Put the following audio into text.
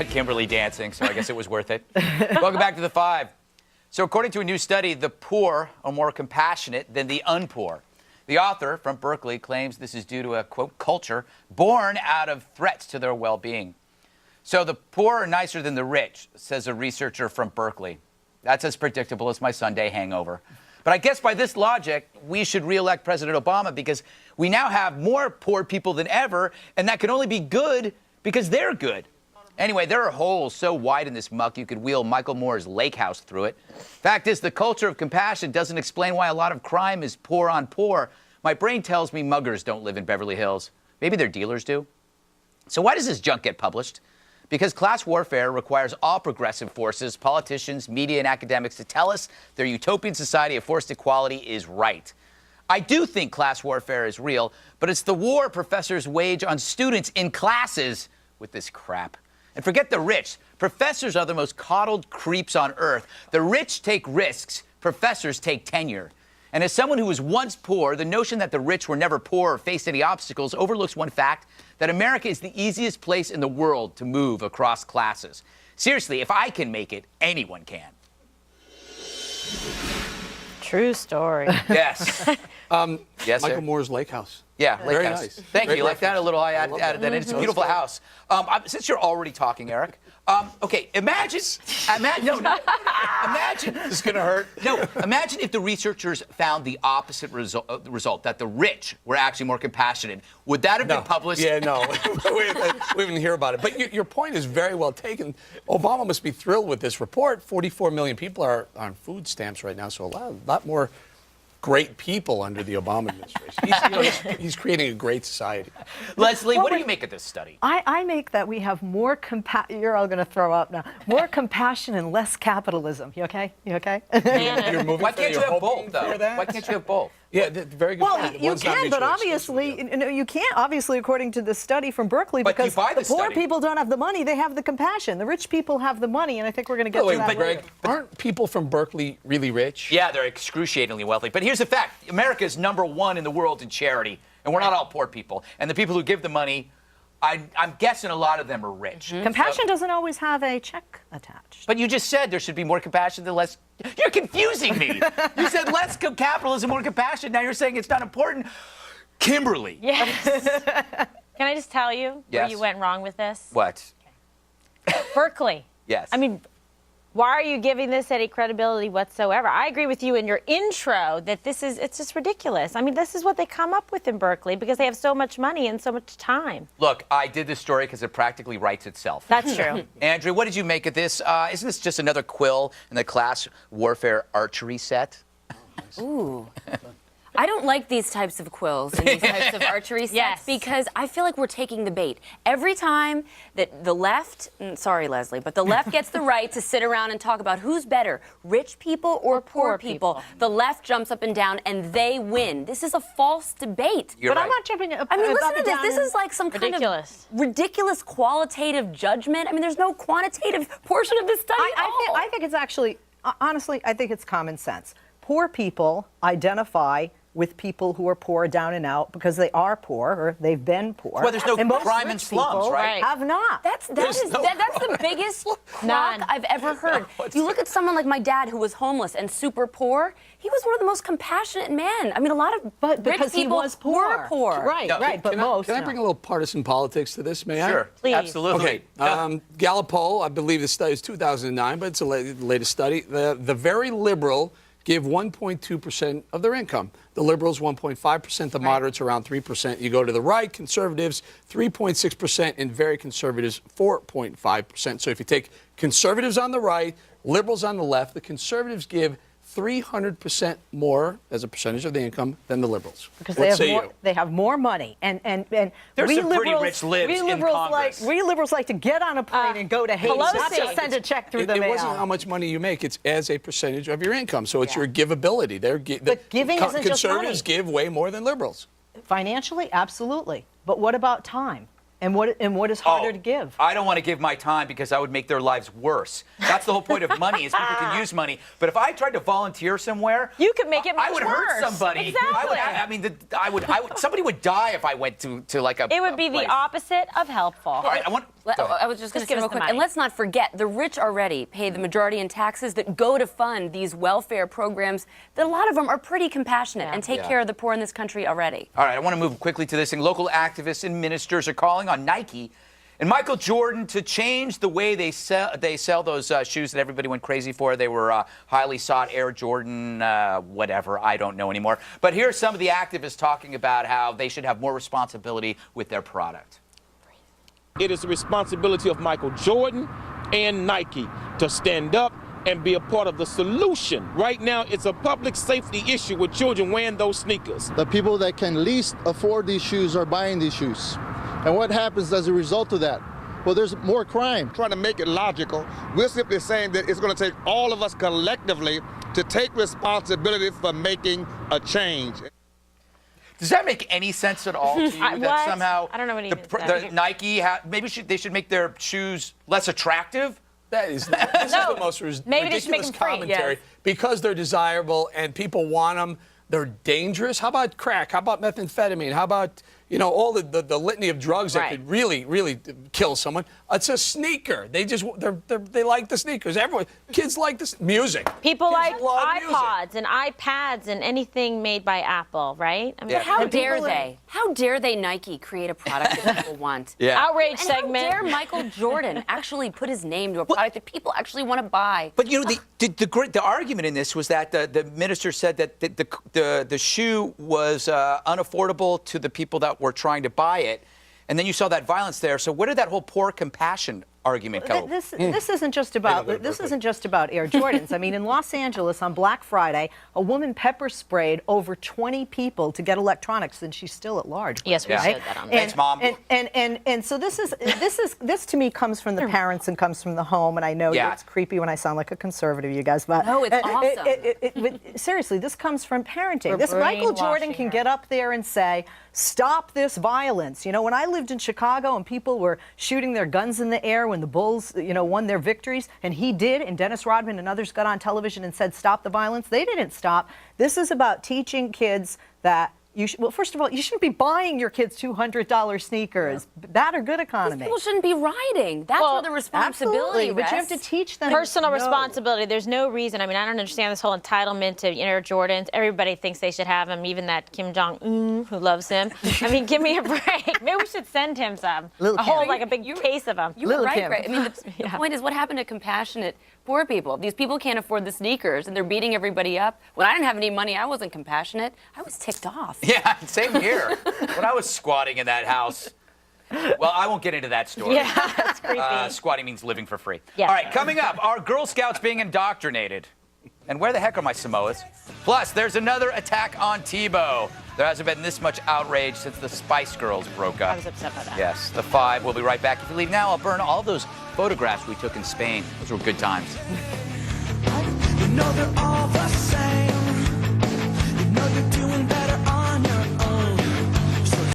got Kimberly dancing, so I guess it was worth it. Welcome back to The Five. So according to a new study, the poor are more compassionate than the unpoor. The author from Berkeley claims this is due to a, quote, culture born out of threats to their well-being. So the poor are nicer than the rich, says a researcher from Berkeley. That's as predictable as my Sunday hangover. But I guess by this logic, we should re-elect President Obama because we now have more poor people than ever, and that can only be good because they're good. Anyway, there are holes so wide in this muck you could wheel Michael Moore's lake house through it. Fact is, the culture of compassion doesn't explain why a lot of crime is poor on poor. My brain tells me muggers don't live in Beverly Hills. Maybe their dealers do. So why does this junk get published? Because class warfare requires all progressive forces, politicians, media, and academics to tell us their utopian society of forced equality is right. I do think class warfare is real, but it's the war professors wage on students in classes with this crap. And forget the rich. Professors are the most coddled creeps on earth. The rich take risks. Professors take tenure. And as someone who was once poor, the notion that the rich were never poor or faced any obstacles overlooks one fact, that America is the easiest place in the world to move across classes. Seriously, if I can make it, anyone can. True story. Yes. Yes, Michael sir? Moore's lake house. Yeah, lake Very house. nice. Thank Great you. Like that a little, I added that in. It's a beautiful house. Since you're already talking, Eric, okay, imagine, imagine. This is going to hurt. No, imagine if the researchers found the opposite result, that the rich were actually more compassionate. Would that have been published? Yeah, no. we didn't hear about it. But your point is very well taken. Obama must be thrilled with this report. 44 million people are on food stamps right now, so a lot more great people under the Obama administration. He's creating a great society. Leslie, what do you make of this study? I make that we have more you're all going to throw up now. More compassion and less capitalism. You okay? You okay? You're moving Why can't you have both, though? Why can't you have both? Yeah, very good. Well, point. you One's not can, but mutually obviously, exclusive. you can't, obviously, according to the study from Berkeley, But because you buy the the poor study. people don't have the money, they have the compassion. The rich people have the money, and I think we're going to get to that But later. Greg, aren't people from Berkeley really rich? Yeah, they're excruciatingly wealthy. But here's the fact. America is #1 in the world in charity, and we're not all poor people. And the people who give the money, I'm guessing a lot of them are rich. Compassion doesn't always have a check attached. But you just said there should be more compassion than less. You're confusing me. You said less capitalism, more compassion. Now you're saying it's not important. Kimberly. Yes. Can I just tell you where Yes. you went wrong with this? What? Berkeley. Yes. I mean, why are you giving this any credibility whatsoever? I agree with you in your intro that it's just ridiculous. I mean, this is what they come up with in Berkeley because they have so much money and so much time. Look, I did this story because it practically writes itself. That's true. Andrew, what did you make of this? Isn't this just another quill in the class warfare archery set? Ooh. I don't like these types of quills and these types of archery sets Yes. because I feel like we're taking the bait. Every time that the left, sorry Leslie, but the left gets the right to sit around and talk about who's better, rich people or poor people, the left jumps up and down and they win. This is a false debate. You're But right. I'm not jumping up. I mean, listen up to and this. down This and- is like some kind Ridiculous. of ridiculous qualitative judgment. I mean, there's no quantitative portion of this study at all. I think it's actually, honestly, I think it's common sense. Poor people identify with people who are poor down and out because they are poor or they've been poor. Well, there's no And most crime in rich slums, people right? Have not. That's the biggest crock None. I've ever heard. You look at someone like my dad who was homeless and super poor. He was one of the most compassionate men. I mean, a lot of But rich because he people was poor. were poor. Right, No, right. But most. Can I bring a little partisan politics to this, may I? Sure, Please. absolutely. Okay. Gallup poll, I believe the study is 2009, but it's the latest study. The very liberal give 1.2% of their income. The liberals, 1.5%. The moderates, around 3%. You go to the right, conservatives, 3.6%, and very conservatives, 4.5%. So if you take conservatives on the right, liberals on the left, the conservatives give 300% more as a percentage of the income than the liberals. Because What say they have more money, and There's we some pretty liberals, rich libs we in liberals Congress. we liberals like to get on a plane and go to Haiti, not Pelosi. just send a check through It the mail. wasn't how much money you make; it's as a percentage of your income. So it's your givability. But giving isn't just conservatives money. give way more than liberals. Financially, absolutely. But what about time? And what is harder to give? I don't want to give my time because I would make their lives worse. That's the whole point of money, is people can use money. But if I tried to volunteer somewhere, You could make it much I would worse. hurt somebody. Exactly. I would, somebody would die if I went to like a. It would be the opposite of helpful. All right, I was just going to say give us real the quick, money. and let's not forget, the rich already pay the majority in taxes that go to fund these welfare programs that a lot of them are pretty compassionate and take care of the poor in this country already. All right, I want to move quickly to this thing. Local activists and ministers are calling on Nike and Michael Jordan to change the way they sell those shoes that everybody went crazy for. They were highly sought Air Jordan, whatever, I don't know anymore. But here's some of the activists talking about how they should have more responsibility with their product. It is the responsibility of Michael Jordan and Nike to stand up and be a part of the solution. Right now, it's a public safety issue with children wearing those sneakers. The people that can least afford these shoes are buying these shoes. And what happens as a result of that? Well, there's more crime. Trying to make it logical, we're simply saying that it's going to take all of us collectively to take responsibility for making a change. Does that make any sense at all to you? That What? somehow I don't know what he said. the Nike, maybe they should make their shoes less attractive? This is the most maybe they should make ridiculous them free, commentary. yes. Because they're desirable and people want them, they're dangerous. How about crack? How about methamphetamine? How about, all the litany of drugs that Right. could really kill someone? It's a sneaker. They like the sneakers. Kids like this music. People Kids like love music. iPods and iPads and anything made by Apple, right? I mean, Yeah. How And dare people- they? How dare they, Nike, create a product that people want? Yeah. outrage And segment. how dare Michael Jordan actually put his name to a product that people actually want to buy? But the argument in this was that the minister said that the shoe was unaffordable to the people that were trying to buy it, and then you saw that violence there. So where did that whole poor compassion argument go? This isn't just about Air Jordans. I mean, in Los Angeles on Black Friday, a woman pepper sprayed over 20 people to get electronics, and she's still at large. Yes, we Yeah. said that on there. Thanks, Mom. And so this to me comes from the parents and comes from the home. And I know Yeah. it's creepy when I sound like a conservative, you guys, but No, it's awesome. but seriously, this comes from parenting. We're This Michael Jordan brainwashing can her. get up there and say, "Stop this violence." When I lived in Chicago and people were shooting their guns in the air when the Bulls, won their victories, and he did, and Dennis Rodman and others got on television and said, "Stop the violence." They didn't stop. This is about teaching kids that well, first of all, you shouldn't be buying your kids $200 sneakers. Bad or good economy. People shouldn't be riding. That's Well, where the responsibility Absolutely, but you have to rests. teach them Personal no. responsibility. There's no reason. I mean, I don't understand this whole entitlement to Air Jordans. Everybody thinks they should have them, even that Kim Jong-un who loves him. I mean, give me a break. Maybe we should send him some. Little a whole, Kim. like a big case of them. You were Little right, Kim. Greg. I mean, the point is, what happened to compassionate poor people? These people can't afford the sneakers, and they're beating everybody up. When I didn't have any money, I wasn't compassionate. I was ticked off. Yeah, same here. When I was squatting in that house. Well, I won't get into that story. Yeah, that's creepy. Squatting means living for free. Yes. All right, coming up, are Girl Scouts being indoctrinated? And where the heck are my Samoas? Plus, there's another attack on Tebow. There hasn't been this much outrage since the Spice Girls broke up. I was upset by that. Yes, the 5. We'll be right back. If you leave now, I'll burn all those photographs we took in Spain. Those were good times. You know they're all the same.